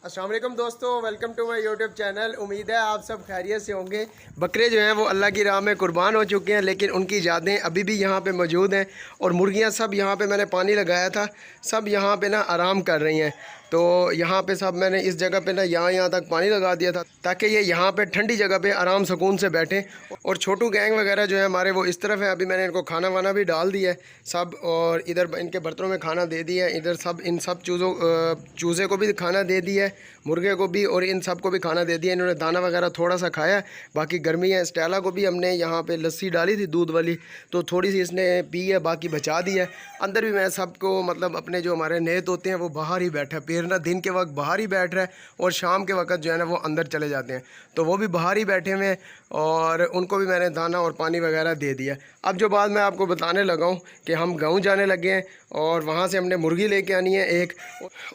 अस्सलाम वालेकुम दोस्तों, welcome to my YouTube channel. उम्मीद है आप सब खैरियत से होंगे। बकरे जो हैं वो अल्लाह की राह में कुर्बान हो चुके हैं, लेकिन उनकी यादें अभी भी यहाँ पे मौजूद हैं। और मुर्गियाँ सब यहाँ पे मैंने पानी लगाया था, सब यहाँ पे ना आराम कर रही हैं। तो यहाँ पे सब मैंने इस जगह पे ना यहाँ तक पानी लगा दिया था ताकि ये यहाँ पे ठंडी जगह पे आराम सुकून से बैठें। और छोटू गैंग वगैरह जो है हमारे वो इस तरफ है। अभी मैंने इनको खाना वाना भी डाल दिया है सब, और इधर इनके बर्तनों में खाना दे दिया है। इधर सब इन सब चूज़े को भी खाना दे दिया है, मुर्गे को भी, और इन सब को भी खाना दे दिया। इन्होंने दाना वगैरह थोड़ा सा खाया। बाकी गर्मी है। स्टेला को भी हमने यहाँ पे लस्सी डाली थी दूध वाली, तो थोड़ी सी इसने पी है, बाकी बचा दी है। अंदर भी मैं सबको मतलब अपने जो हमारे नेत होते हैं वो बाहर ही बैठा है। पेरना दिन के वक्त बाहर ही बैठ रहा है और शाम के वक्त जो है ना वो अंदर चले जाते हैं, तो वो भी बाहर ही बैठे हुए हैं। और उनको भी मैंने दाना और पानी वगैरह दे दिया। अब जो बात मैं आपको बताने लगा हूँ कि हम गाँव जाने लगे हैं और वहाँ से हमने मुर्गी लेके आनी है एक,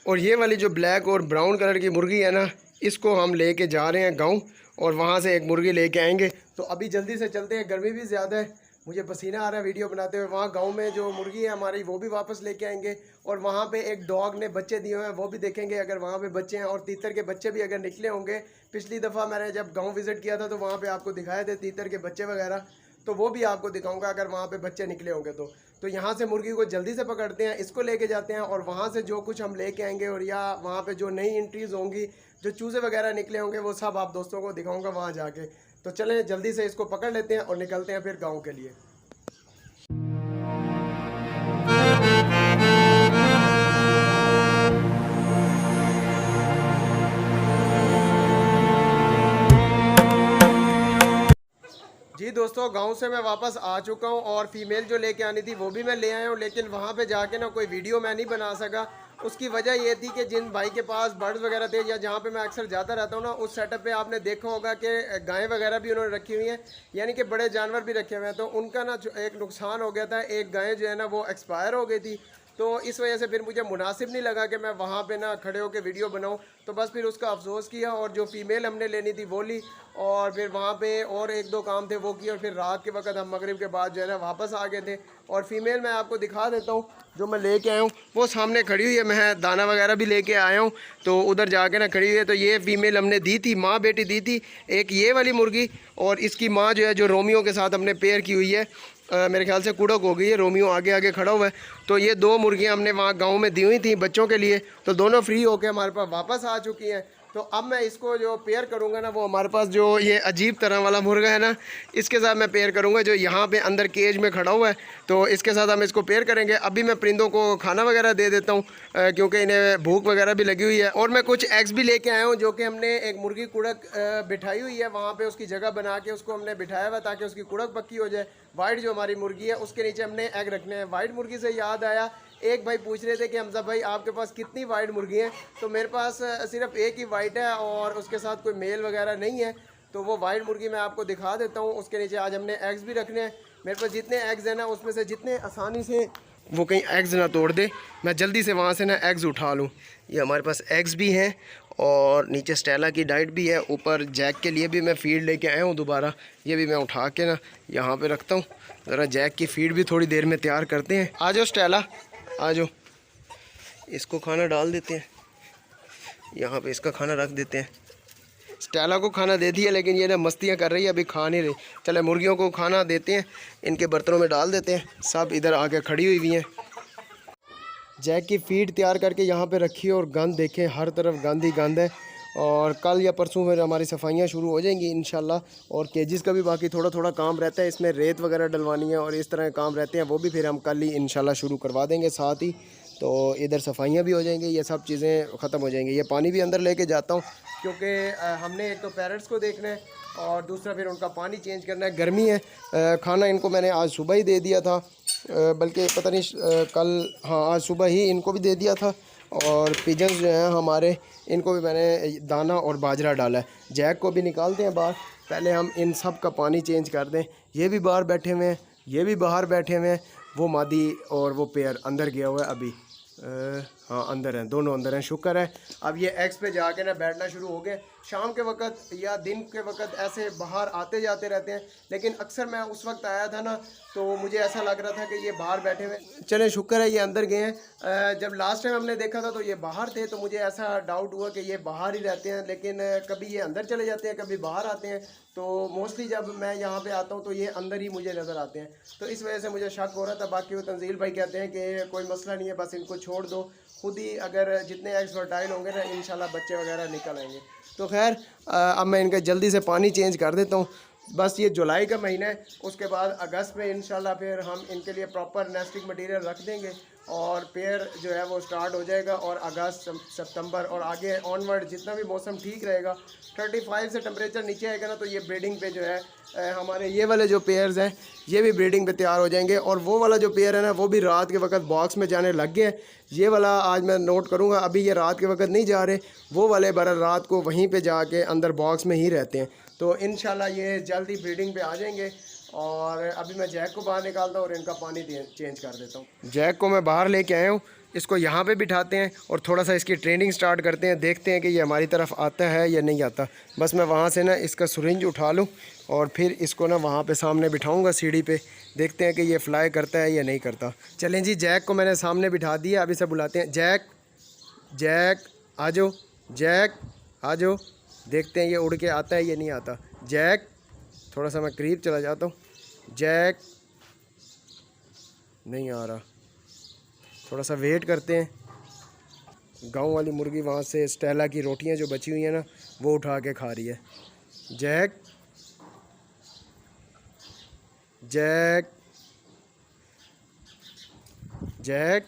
और ये वाली जो ब्लैक और ब्राउन कलर की मुर्गी है ना, इसको हम लेके जा रहे हैं गाँव, और वहाँ से एक मुर्गी लेके आएंगे। तो अभी जल्दी से चलते हैं, गर्मी भी ज़्यादा है, मुझे पसीना आ रहा है वीडियो बनाते हुए। वहाँ गांव में जो मुर्गी है हमारी वो भी वापस लेके आएंगे, और वहाँ पे एक डॉग ने बच्चे दिए हुए हैं वो भी देखेंगे अगर वहाँ पे बच्चे हैं, और तीतर के बच्चे भी अगर निकले होंगे। पिछली दफ़ा मैंने जब गांव विज़िट किया था तो वहाँ पे आपको दिखाए थे तीतर के बच्चे वगैरह, तो वो भी आपको दिखाऊंगा अगर वहाँ पे बच्चे निकले होंगे तो यहाँ से मुर्गी को जल्दी से पकड़ते हैं, इसको लेके जाते हैं, और वहाँ से जो कुछ हम लेके आएंगे और या वहाँ पे जो नई एंट्रीज़ होंगी, जो चूज़े वगैरह निकले होंगे, वो सब आप दोस्तों को दिखाऊंगा वहाँ जाके। तो चलें जल्दी से इसको पकड़ लेते हैं और निकलते हैं फिर गाँव के लिए। जी दोस्तों, गांव से मैं वापस आ चुका हूं, और फीमेल जो लेके आनी थी वो भी मैं ले आया हूं, लेकिन वहां पे जाके ना कोई वीडियो मैं नहीं बना सका। उसकी वजह ये थी कि जिन भाई के पास बर्ड्स वगैरह थे या जहां पे मैं अक्सर जाता रहता हूं ना, उस सेटअप पे आपने देखा होगा कि गायें वगैरह भी उन्होंने रखी हुई हैं, यानी कि बड़े जानवर भी रखे हुए हैं। तो उनका ना एक नुकसान हो गया था, एक गाय जो है ना वो एक्सपायर हो गई थी। तो इस वजह से फिर मुझे मुनासिब नहीं लगा कि मैं वहाँ पे ना खड़े होकर वीडियो बनाऊँ, तो बस फिर उसका अफसोस किया, और जो फ़ीमेल हमने लेनी थी वो ली, और फिर वहाँ पे और एक दो काम थे वो किए, और फिर रात के वक्त हम मगरिब के बाद जो है ना वापस आ गए थे। और फीमेल मैं आपको दिखा देता हूँ जो मैं लेके आया हूँ, वो सामने खड़ी हुई है। मैं दाना वगैरह भी लेके आया हूँ, तो उधर जाके ना खड़ी हुई है। तो ये फीमेल हमने दी थी, माँ बेटी दी थी, एक ये वाली मुर्गी, और इसकी माँ जो है जो रोमियो के साथ हमने पेयर की हुई है। मेरे ख्याल से कुड़क हो गई है, रोमियो आगे आगे खड़ा हुआ है। तो ये दो मुर्गियाँ हमने वहाँ गाँव में दी हुई थी बच्चों के लिए, तो दोनों फ्री होकर हमारे पास वापस आ चुकी हैं। तो अब मैं इसको जो पेयर करूँगा ना, वो हमारे पास जो ये अजीब तरह वाला मुर्गा है ना, इसके साथ मैं पेयर करूँगा, जो यहाँ पे अंदर केज में खड़ा हुआ है। तो इसके साथ हम इसको पेयर करेंगे। अभी मैं परिंदों को खाना वगैरह दे देता हूँ, क्योंकि इन्हें भूख वगैरह भी लगी हुई है। और मैं कुछ एग्स भी लेके आया हूँ, जो कि हमने एक मुर्गी कुड़क बिठाई हुई है वहाँ पर, उसकी जगह बना के उसको हमने बिठाया हुआ ताकि उसकी कुड़क पक्की हो जाए। वाइट जो हमारी मुर्गी है उसके नीचे हमने एग रखने हैं। वाइट मुर्गी से याद आया, एक भाई पूछ रहे थे कि हमजा भाई आपके पास कितनी वाइट मुर्गी हैं, तो मेरे पास सिर्फ एक ही वाइट है, और उसके साथ कोई मेल वगैरह नहीं है। तो वो वाइट मुर्गी मैं आपको दिखा देता हूँ। उसके नीचे आज हमने एग्स भी रखने हैं। मेरे पास जितने एग्स हैं ना, उसमें से जितने आसानी से वो कहीं एग्स ना तोड़ दे, मैं जल्दी से वहाँ से ना एग्स उठा लूँ। ये हमारे पास एग्स भी हैं, और नीचे स्टेला की डाइट भी है। ऊपर जैक के लिए भी मैं फ़ीड लेके आया हूँ दोबारा, ये भी मैं उठा के ना यहाँ पे रखता हूँ। ज़रा जैक की फ़ीड भी थोड़ी देर में तैयार करते हैं। आ जाओ स्टेला, आ जाओ, इसको खाना डाल देते हैं, यहाँ पे इसका खाना रख देते हैं। स्टेला को खाना दे दिया, लेकिन ये ना मस्तियाँ कर रही है, अभी खा नहीं रही। चले मुर्गियों को खाना देते हैं, इनके बर्तनों में डाल देते हैं। सब इधर आके खड़ी हुई हुई हैं। जैक की फ़ीड तैयार करके यहाँ पे रखी है, और गंद देखें, हर तरफ गंद ही गंद है। और कल या परसों में हमारी सफाइयाँ शुरू हो जाएंगी इंशाल्लाह। और केजिस का भी बाकी थोड़ा थोड़ा काम रहता है, इसमें रेत वगैरह डलवानी है और इस तरह के काम रहते हैं, वो भी फिर हम कल ही इंशाल्लाह शुरू करवा देंगे साथ ही। तो इधर सफाइयाँ भी हो जाएंगी, ये सब चीज़ें ख़त्म हो जाएंगी। ये पानी भी अंदर लेके जाता हूँ, क्योंकि हमने एक तो पैरट्स को देखना है, और दूसरा फिर उनका पानी चेंज करना है। गर्मी है। खाना इनको मैंने आज सुबह ही दे दिया था, बल्कि पता नहीं कल, हाँ आज सुबह ही इनको भी दे दिया था। और पिजन्स जो हैं हमारे, इनको भी मैंने दाना और बाजरा डाला है। जैक को भी निकालते हैं बाहर, पहले हम इन सब का पानी चेंज कर दें। ये भी बाहर बैठे हुए हैं, ये भी बाहर बैठे हुए हैं। वो मादी और वो पेयर अंदर गया हुआ है अभी। हाँ अंदर हैं, दोनों अंदर हैं, शुक्र है। अब ये एग्स पे जाके ना बैठना शुरू हो गए। शाम के वक्त या दिन के वक्त ऐसे बाहर आते जाते रहते हैं, लेकिन अक्सर मैं उस वक्त आया था ना तो मुझे ऐसा लग रहा था कि ये बाहर बैठे हुए। चलें शुक्र है ये अंदर गए हैं। जब लास्ट टाइम हमने देखा था तो ये बाहर थे, तो मुझे ऐसा डाउट हुआ कि ये बाहर ही रहते हैं, लेकिन कभी ये अंदर चले जाते हैं, कभी बाहर आते हैं। तो मोस्टली जब मैं यहाँ पे आता हूँ तो ये अंदर ही मुझे नज़र आते हैं, तो इस वजह से मुझे शक हो रहा था। बाकी वो तंजील भाई कहते हैं कि कोई मसला नहीं है, बस इनको छोड़ दो, खुद ही अगर जितने एग्स फर्टाइल होंगे ना इंशाल्लाह बच्चे वगैरह निकल आएंगे। तो खैर अब मैं इनका जल्दी से पानी चेंज कर देता हूँ। बस ये जुलाई का महीना है, उसके बाद अगस्त में इंशाल्लाह फिर हम इनके लिए प्रॉपर नेस्टिंग मटेरियल रख देंगे और पेयर जो है वो स्टार्ट हो जाएगा। और अगस्त सितंबर और आगे ऑनवर्ड जितना भी मौसम ठीक रहेगा, 35 से टेम्परेचर नीचे आएगा ना, तो ये ब्रीडिंग पे जो है हमारे ये वाले जो पेयर्स हैं ये भी ब्रीडिंग पे तैयार हो जाएंगे। और वो वाला जो पेयर है ना वो भी रात के वक्त बॉक्स में जाने लग गए। ये वाला आज मैं नोट करूँगा, अभी ये रात के वक्त नहीं जा रहे, वो वाले बर रात को वहीं पे जाके अंदर बॉक्स में ही रहते हैं। तो इंशाल्लाह ये जल्दी ब्रीडिंग पे आ जाएंगे। और अभी मैं जैक को बाहर निकालता हूँ और इनका पानी चेंज कर देता हूँ। जैक को मैं बाहर लेके आया हूँ, इसको यहाँ पे बिठाते हैं और थोड़ा सा इसकी ट्रेनिंग स्टार्ट करते हैं, देखते हैं कि ये हमारी तरफ आता है या नहीं आता। बस मैं वहाँ से ना इसका सुरिंज उठा लूँ और फिर इसको ना वहाँ पे सामने बिठाऊँगा सीढ़ी पे, देखते हैं कि ये फ्लाई करता है या नहीं करता। चलें जी, जैक को मैंने सामने बिठा दिया, अभी से बुलाते हैं जैक, जैक आ जाओ, जैक आ जाओ, देखते हैं ये उड़ के आता है या नहीं आता। जैक, थोड़ा सा मैं करीब चला जाता हूँ, जैक नहीं आ रहा, थोड़ा सा वेट करते हैं। गांव वाली मुर्गी वहाँ से स्टेला की रोटियां जो बची हुई हैं ना वो उठा के खा रही है। Jack, Jack, Jack,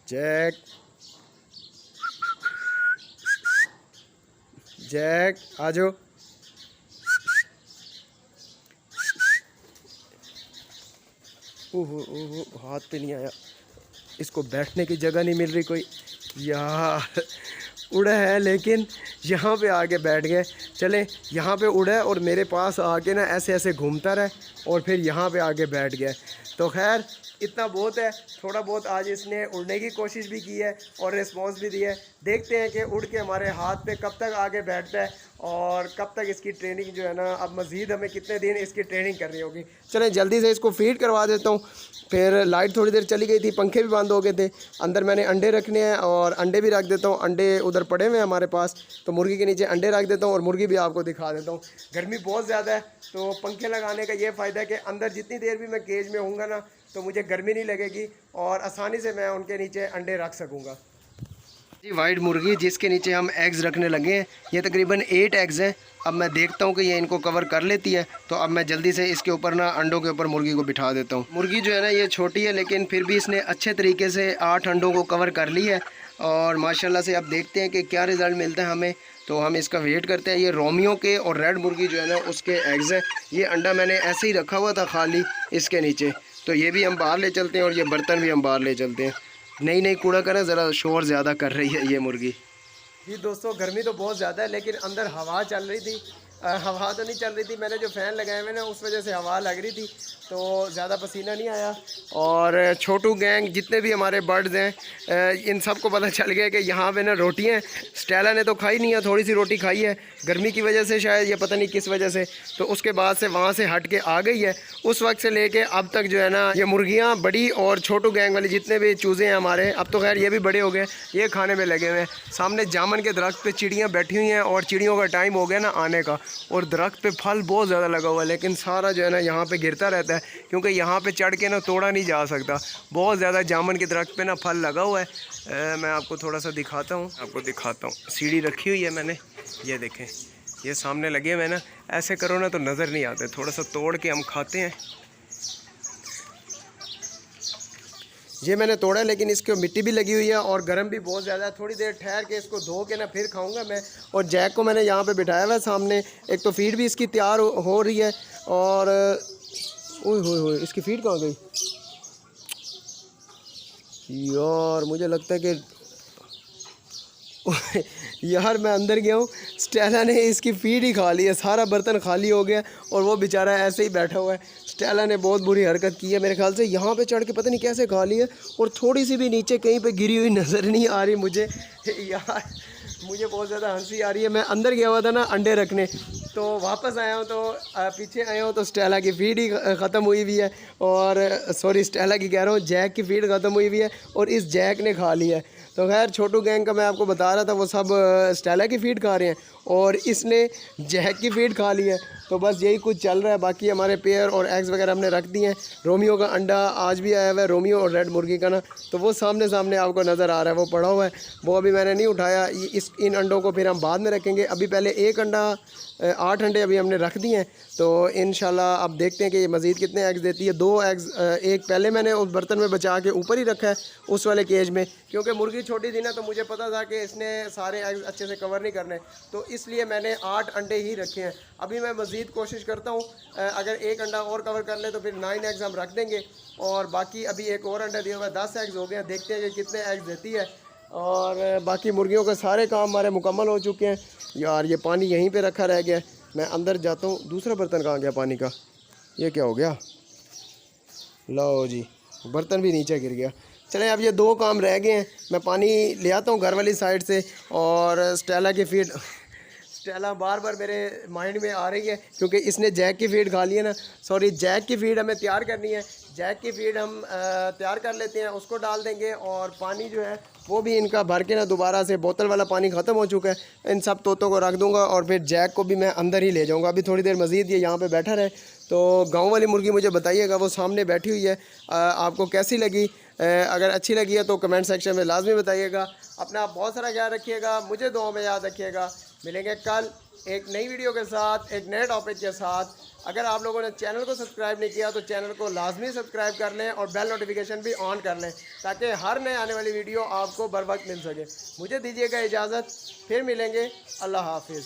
Jack, Jack आ जाओ। ओह हाथ पे नहीं आया, इसको बैठने की जगह नहीं मिल रही कोई यार। उड़ा है लेकिन यहाँ पे आके बैठ गए। चले यहाँ पे उड़ा है और मेरे पास आके ना ऐसे ऐसे घूमता रहे और फिर यहाँ पे आके बैठ गया। तो खैर इतना बहुत है, थोड़ा बहुत आज इसने उड़ने की कोशिश भी की है और रिस्पॉन्स भी दिया है। देखते हैं कि उड़ के हमारे हाथ पे कब तक आगे बैठता है और कब तक इसकी ट्रेनिंग जो है ना, अब मज़ीद हमें कितने दिन इसकी ट्रेनिंग करनी होगी। चलें जल्दी से इसको फीड करवा देता हूँ। फिर लाइट थोड़ी देर चली गई थी, पंखे भी बंद हो गए थे, अंदर मैंने अंडे रखने हैं और अंडे भी रख देता हूँ। अंडे उधर पड़े हुए हैं हमारे पास, तो मुर्गी के नीचे अंडे रख देता हूँ और मुर्गी भी आपको दिखा देता हूँ। गर्मी बहुत ज़्यादा है तो पंखे लगाने का ये फ़ायदा है कि अंदर जितनी देर भी मैं केज में हूँगा ना तो मुझे गर्मी नहीं लगेगी और आसानी से मैं उनके नीचे अंडे रख सकूँगा। जी वाइट मुर्गी जिसके नीचे हम एग्स रखने लगे हैं, ये तकरीबन 8 एग्स हैं। अब मैं देखता हूँ कि ये इनको कवर कर लेती है, तो अब मैं जल्दी से इसके ऊपर ना अंडों के ऊपर मुर्गी को बिठा देता हूँ। मुर्गी जो है ना ये छोटी है लेकिन फिर भी इसने अच्छे तरीके से 8 अंडों को कवर कर लिया है और माशाल्लाह से अब देखते हैं कि क्या रिज़ल्ट मिलता है हमें। तो हम इसका वेट करते हैं। ये रोमियो के और रेड मुर्गी जो है ना उसके एग्स हैं। ये अंडा मैंने ऐसे ही रखा हुआ था खाली इसके नीचे, तो ये भी हम बाहर ले चलते हैं और ये बर्तन भी हम बाहर ले चलते हैं। नहीं कूड़ा करें, ज़रा शोर ज़्यादा कर रही है ये मुर्गी। जी दोस्तों गर्मी तो बहुत ज़्यादा है लेकिन अंदर हवा चल रही थी। हवा तो नहीं चल रही थी, मैंने जो फ़ैन लगाए हुए ना उस वजह से हवा लग रही थी तो ज़्यादा पसीना नहीं आया। और छोटू गैंग जितने भी हमारे बर्ड्स हैं इन सब को पता चल गया कि यहाँ पे ना रोटियाँ, स्टेला ने तो खाई नहीं है, थोड़ी सी रोटी खाई है गर्मी की वजह से शायद, ये पता नहीं किस वजह से। तो उसके बाद से वहाँ से हट के आ गई है। उस वक्त से लेके अब तक जो है ना ये मुर्गियाँ बड़ी और छोटू गैंग वाले जितने भी चूज़े हैं हमारे, अब तो खैर ये भी बड़े हो गए, ये खाने में लगे हुए हैं। सामने जामुन के दरख्त पे चिड़ियाँ बैठी हुई हैं और चिड़ियों का टाइम हो गया ना आने का, और दरख्त पे फल बहुत ज़्यादा लगा हुआ है लेकिन सारा जो है ना यहाँ पे गिरता रहता है क्योंकि यहाँ पे चढ़ के ना तोड़ा नहीं जा सकता। बहुत ज़्यादा जामुन के दरख्त पे ना फल लगा हुआ है। मैं आपको थोड़ा सा दिखाता हूँ, सीढ़ी रखी हुई है मैंने, ये देखें ये सामने लगे हुए ना, ऐसे करो ना तो नज़र नहीं आते, थोड़ा सा तोड़ के हम खाते हैं। ये मैंने तोड़ा लेकिन इसके मिट्टी भी लगी हुई है और गर्म भी बहुत ज़्यादा है। थोड़ी देर ठहर के इसको धो के ना फिर खाऊंगा मैं। और जैक को मैंने यहाँ पे बिठाया हुआ है सामने, एक तो फीड भी इसकी तैयार हो रही है। और ओए इसकी फीड कहाँ गई यार, मुझे लगता है कि यार मैं अंदर गया हूँ, स्टेला ने इसकी फीड ही खा ली है, सारा बर्तन खाली हो गया और वो बेचारा ऐसे ही बैठा हुआ है। स्टेला ने बहुत बुरी हरकत की है मेरे ख्याल से, यहाँ पे चढ़ के पता नहीं कैसे खा ली है, और थोड़ी सी भी नीचे कहीं पे गिरी हुई नज़र नहीं आ रही मुझे। यार मुझे बहुत ज़्यादा हंसी आ रही है। मैं अंदर गया हुआ था ना अंडे रखने, तो वापस आया हूँ तो पीछे आया हूँ तो स्टेला की फीड ही ख़त्म हुई हुई है, और सॉरी स्टेला की कह रहा हूँ, जैक की फीड ख़त्म हुई हुई है और इस जैक ने खा लिया है। तो खैर छोटू गैंग का मैं आपको बता रहा था, वो सब स्टेला की फ़ीड खा रहे हैं और इसने जैक की फ़ीड खा ली है। तो बस यही कुछ चल रहा है। बाकी हमारे पेयर और एग्स वगैरह हमने रख दिए हैं। रोमियो का अंडा आज भी आया हुआ है, रोमियो और रेड मुर्गी का ना, तो वो सामने सामने आपको नज़र आ रहा है, वो पड़ा हुआ है, वो अभी मैंने नहीं उठाया। इन अंडों को फिर हम बाद में रखेंगे। अभी पहले एक अंडा 8 अंडे अभी हमने रख दिए हैं, तो इंशाल्लाह अब देखते हैं कि ये मज़ीद कितने एग्स देती है। 2 एग्स, एक पहले मैंने उस बर्तन में बचा के ऊपर ही रखा है उस वाले केज में, क्योंकि मुर्गी छोटी थी ना, तो मुझे पता था कि इसने सारे एग्स अच्छे से कवर नहीं करने, तो इसलिए मैंने 8 अंडे ही रखे हैं। अभी मैं मज़ीद कोशिश करता हूँ, अगर एक अंडा और कवर कर ले तो फिर 9 एग्स हम रख देंगे, और बाकी अभी एक और अंडा दिया हुआ है, 10 एग्स हो गए हैं। देखते हैं कि कितने एग्स देती है। और बाकी मुर्गियों के सारे काम हमारे मुकम्मल हो चुके हैं। यार ये पानी यहीं पे रखा रह गया है, मैं अंदर जाता हूँ। दूसरा बर्तन कहाँ गया पानी का? ये क्या हो गया? लो जी, बर्तन भी नीचे गिर गया। चलें अब ये 2 काम रह गए हैं, मैं पानी ले आता हूँ घर वाली साइड से। और स्टेला की फीड स्टेला बार बार मेरे माइंड में आ रही है, क्योंकि इसने जैक की फीड खा ली है ना। सॉरी, जैक की फीड हमें तैयार करनी है। जैक की फीड हम तैयार कर लेते हैं, उसको डाल देंगे, और पानी जो है वो भी इनका भर के ना, दोबारा से बोतल वाला पानी ख़त्म हो चुका है, इन सब तोतों को रख दूंगा, और फिर जैक को भी मैं अंदर ही ले जाऊंगा। अभी थोड़ी देर मज़ीद ये यहाँ पे बैठा रहे। तो गांव वाली मुर्गी मुझे बताइएगा, वो सामने बैठी हुई है, आपको कैसी लगी? अगर अच्छी लगी है तो कमेंट सेक्शन में लाजमी बताइएगा। अपना बहुत सारा ख्याल रखिएगा, मुझे दुआ में याद रखिएगा। मिलेंगे कल एक नई वीडियो के साथ, एक नए टॉपिक के साथ। अगर आप लोगों ने चैनल को सब्सक्राइब नहीं किया तो चैनल को लाजमी सब्सक्राइब कर लें, और बेल नोटिफिकेशन भी ऑन कर लें, ताकि हर नए आने वाली वीडियो आपको बर वक्त मिल सके। मुझे दीजिएगा इजाज़त, फिर मिलेंगे। अल्लाह हाफिज़।